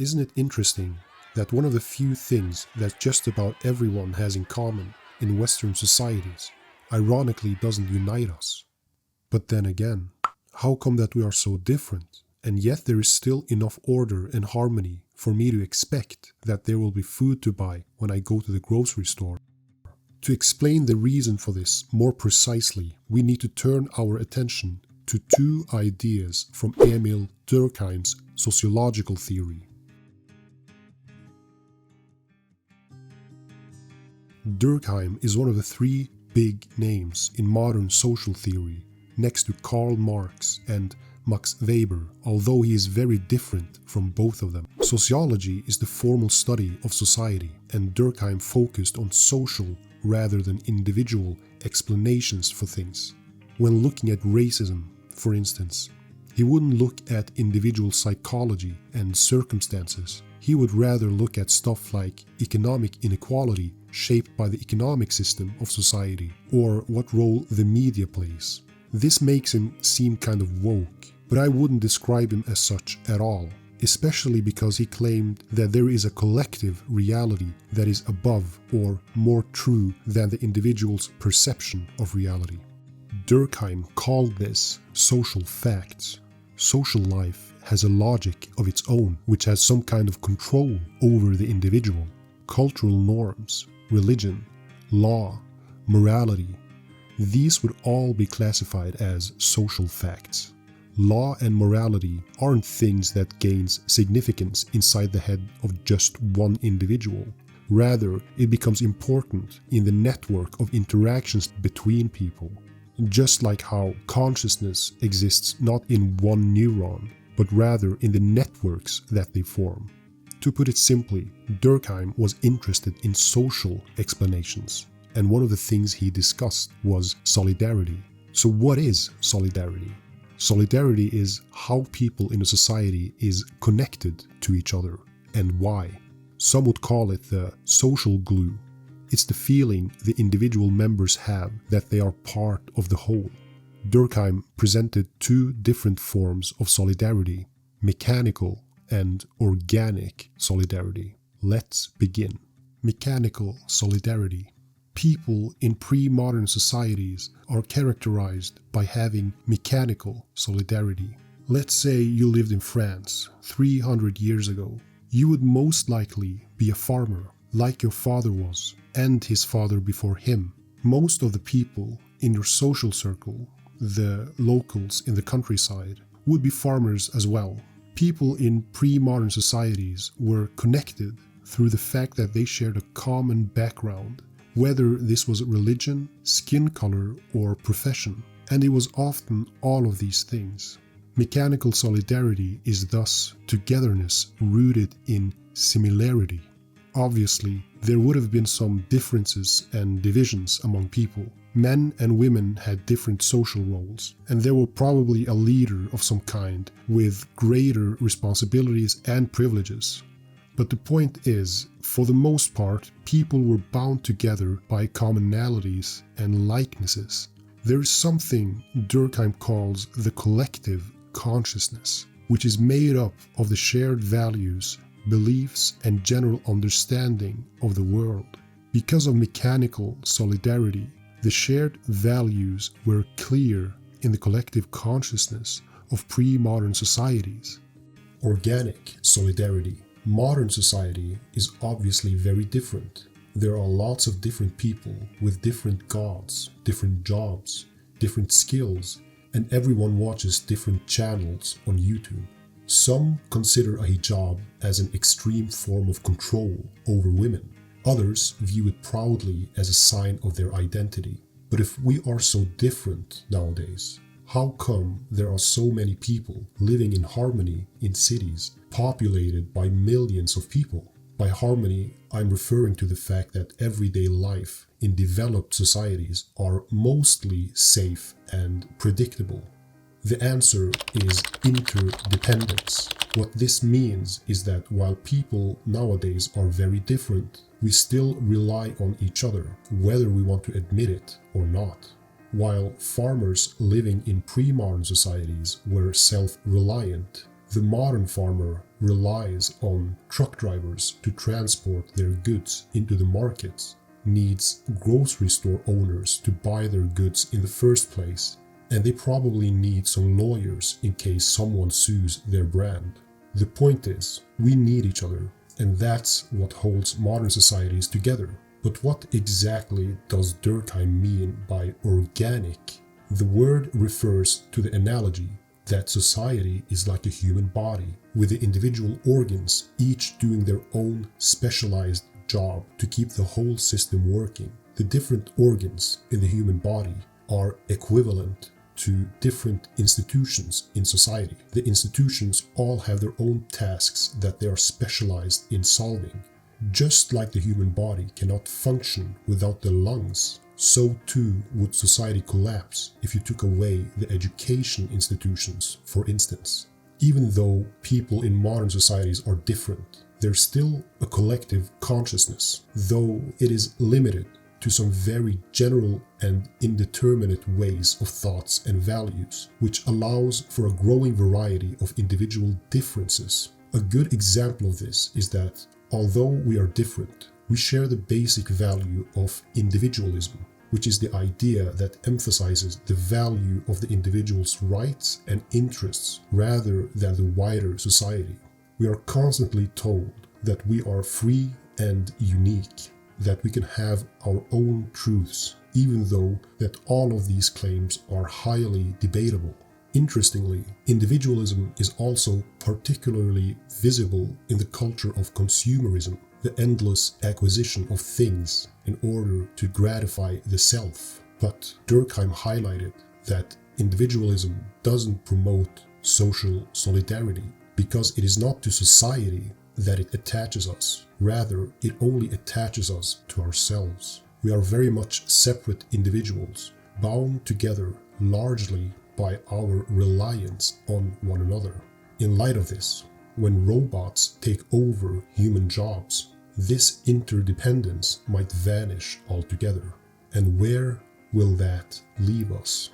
Isn't it interesting that one of the few things that just about everyone has in common in Western societies ironically doesn't unite us? But then again, how come that we are so different, and yet there is still enough order and harmony for me to expect that there will be food to buy when I go to the grocery store? To explain the reason for this more precisely, we need to turn our attention to two ideas from Emil Durkheim's sociological theory. Durkheim is one of the three big names in modern social theory, next to Karl Marx and Max Weber, although he is very different from both of them. Sociology is the formal study of society, and Durkheim focused on social rather than individual explanations for things. When looking at racism, for instance, he wouldn't look at individual psychology and circumstances. He would rather look at stuff like economic inequality shaped by the economic system of society, or what role the media plays. This makes him seem kind of woke, but I wouldn't describe him as such at all, especially because he claimed that there is a collective reality that is above or more true than the individual's perception of reality. Durkheim called this social facts. Social life has a logic of its own which has some kind of control over the individual. Cultural norms, religion, law, morality, these would all be classified as social facts. Law and morality aren't things that gains significance inside the head of just one individual. Rather, it becomes important in the network of interactions between people. Just like how consciousness exists not in one neuron, but rather in the networks that they form. To put it simply, Durkheim was interested in social explanations, and one of the things he discussed was solidarity. So what is solidarity? Solidarity is how people in a society is connected to each other, and why. Some would call it the social glue. It's the feeling the individual members have that they are part of the whole. Durkheim presented two different forms of solidarity: mechanical and organic solidarity. Let's begin. Mechanical solidarity. People in pre-modern societies are characterized by having mechanical solidarity. Let's say you lived in France 300 years ago. You would most likely be a farmer, like your father was, and his father before him. Most of the people in your social circle, the locals in the countryside, would be farmers as well. People in pre-modern societies were connected through the fact that they shared a common background, whether this was religion, skin color, or profession, and it was often all of these things. Mechanical solidarity is thus togetherness rooted in similarity. Obviously, there would have been some differences and divisions among people. Men and women had different social roles, and there was probably a leader of some kind with greater responsibilities and privileges. But the point is, for the most part, people were bound together by commonalities and likenesses. There is something Durkheim calls the collective consciousness, which is made up of the shared values, beliefs, and general understanding of the world. Because of mechanical solidarity, the shared values were clear in the collective consciousness of pre-modern societies. Organic solidarity. Modern society is obviously very different. There are lots of different people with different gods, different jobs, different skills, and everyone watches different channels on YouTube. Some consider a hijab as an extreme form of control over women. Others view it proudly as a sign of their identity. But if we are so different nowadays, how come there are so many people living in harmony in cities populated by millions of people? By harmony, I'm referring to the fact that everyday life in developed societies are mostly safe and predictable. The answer is interdependence. What this means is that while people nowadays are very different, we still rely on each other, whether we want to admit it or not. While farmers living in pre-modern societies were self-reliant, The modern farmer relies on truck drivers to transport their goods into the markets, needs grocery store owners to buy their goods in the first place, and they probably need some lawyers in case someone sues their brand. The point is, we need each other, and that's what holds modern societies together. But what exactly does Durkheim mean by organic? The word refers to the analogy that society is like a human body, with the individual organs each doing their own specialized job to keep the whole system working. The different organs in the human body are equivalent to different institutions in society. The institutions all have their own tasks that they are specialized in solving. Just like the human body cannot function without the lungs, so too would society collapse if you took away the education institutions, for instance. Even though people in modern societies are different, there's still a collective consciousness, though it is limited to some very general and indeterminate ways of thoughts and values, which allows for a growing variety of individual differences. A good example of this is that, although we are different, we share the basic value of individualism, which is the idea that emphasizes the value of the individual's rights and interests rather than the wider society. We are constantly told that we are free and unique, that we can have our own truths, even though that all of these claims are highly debatable. Interestingly, individualism is also particularly visible in the culture of consumerism, the endless acquisition of things in order to gratify the self. But Durkheim highlighted that individualism doesn't promote social solidarity, because it is not to society that it attaches us. Rather, it only attaches us to ourselves. We are very much separate individuals, bound together largely by our reliance on one another. In light of this, when robots take over human jobs, this interdependence might vanish altogether. And where will that leave us?